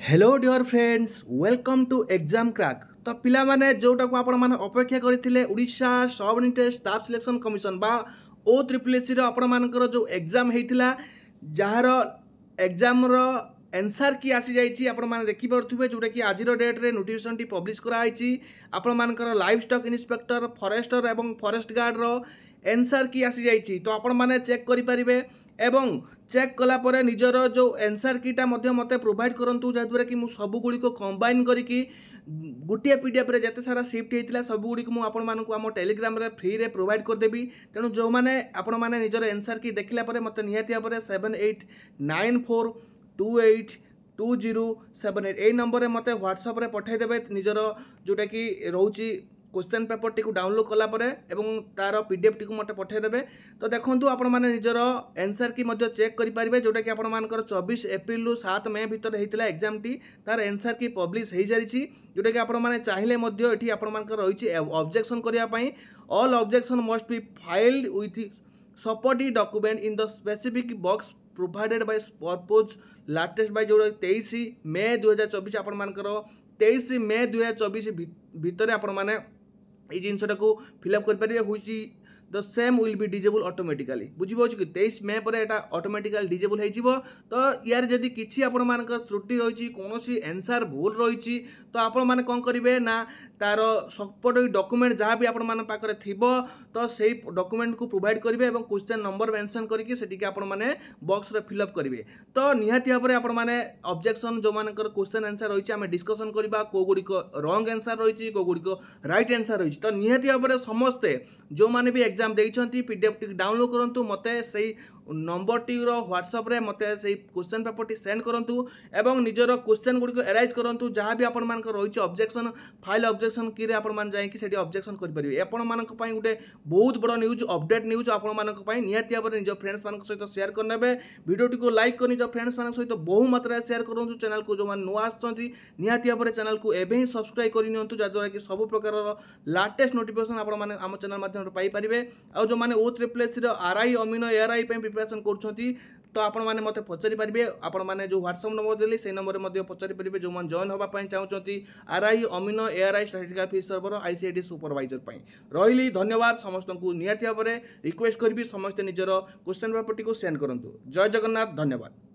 Hello dear friends welcome to exam crack. तो पिला माने जोटा को आपण माने अपेक्षा करथिले Orissa subordinate staff selection commission बा OSSC रो आपण मानकर जो एग्जाम हेतिला जहार एग्जाम रो आंसर की आसी जाइछि आपण माने देखि परथुबे जोटा कि आज रो डेट रे नोटिफिकेशन टी पब्लिश करा आइछि। आपण मानकर लाइव स्टॉक इंस्पेक्टर फॉरेस्टर एवं फॉरेस्ट गार्ड रो आंसर की आसी जाइछि। तो आपण माने चेक करि परिबे एवं चेक कला परे निजर जो आंसर कीटा मध्य मते प्रोवाइड करंतु जहाँद्वारा कि सब गुड़ी को कंबाइन करिकी गोटे पीडीएफ रे जते सारा शिफ्ट होता सब गुड़ी को आपण मानक आम टेलीग्राम रे फ्री रे प्रोवाइड करदेवी। तेणु जो मैंने आपण मैंने निजर आंसर की देखला परे मते निहाती भाव 7894282078 ए नंबर मते व्हाट्सएप रे पठाइदेवे निजर जोटा कि रोची क्वेश्चन पेपर टी डाउनलोड कला परे एवं तार पीडीएफ टी मते पठाइदेवे। तो देखंतु आपण माने निजर आंसर की मध्य चेक करि परिबे जोटा कि आपण मानकर 24 एप्रिल रु 7 मई भितर हेतिला एग्जाम टी तार आंसर की पब्लिश हे जारिछि। जोटा कि आपण माने चाहिले मध्य एठी आपण मानकर रहिछि ऑब्जेक्शन करिया पई all objection must be filed with supporting document in the specific box provided by purpose latest by जो 23 मई 2024 आपण मानकर 23 मई 2024 भितर आपण माने ये जिनटा को फिलअप करेंगे हुई the same will be disable automatically बुझीपाच कि 23 मई पर एटा ऑटोमेटिकली डिजेबल हो। तो यार जदि किसी आपण मानकर त्रुटि रही कौन आंसर भूल रही तो आपण माने कौन करेंगे ना तार सपोर्ट डॉक्यूमेंट जहाँ भी आपण मान पाखरे थिबो तो सही डॉक्यूमेंट को प्रोवाइड करेंगे और क्वेश्चन नंबर मेंशन करके सेटिके आपण माने बॉक्स रे फिलअप करेंगे। तो निहाती भाव में आपण माने ऑब्जेक्शन जो मानकर क्वेश्चन आंसर रही आम डिस्कसन करबा को गुडी को रॉन्ग आंसर रही को गुडी को राइट आंसर रही। तो निहाती भाव में समस्ते जो माने भी एग्जाम देइछंती पीडीएफ टी डाउनलोड करंतु मते सही नंबर टी रो व्हाट्सएप रे मते सही क्वेश्चन पेपर टी सेंड करंतु एवं निजर क्वेश्चन गुडी को अरेंज करंतु जहाँ भी आपण मानकर रही ऑब्जेक्शन फाइल ऑब्जेक्शन की रे आपण मान जाई कि सेठी ऑब्जेक्शन कर परिबे। आपण मानक पई गुटे बहुत बड़ न्यूज अपडेट न्यूज आपण मानक पई निहाती भाव निज फ्रेंड्स मानक सहित शेयर करनेबे वीडियो टी को लाइक कर निज फ्रेंड्स मानक सहित बहु मात्रा शेयर करंतु चैनल को जो मान नुआ आछंती निहाती भाव चैनल को एबे ही सब्सक्राइब करि नियंतु जद्वारा कि सब प्रकार लेटेस्ट नोटिफिकेशन आपण माने आम चैनल माध्यम पाई परिबे। आ जो माने OSSC रो आरआई अमीनो एआरआई पे प्रिपरेशन करछंती तो आपण माने मते पचारि परिबे। आपण माने जो व्हाट्सएप नंबर देली से नंबर मध्ये पचारि परिबे जो मान जॉइन होबा पई चाहउछंती आरआई अमीनो एआरआई स्ट्रैटेजिक फीस सर्वर आईसीआईडी सुपरवाइजर पई रहिली। धन्यवाद समस्त को निहाती भाव रिक्वेस्ट करबी समस्त निजर क्वेश्चन पेपर टी को सेंड करंतु। जय जगन्नाथ धन्यवाद।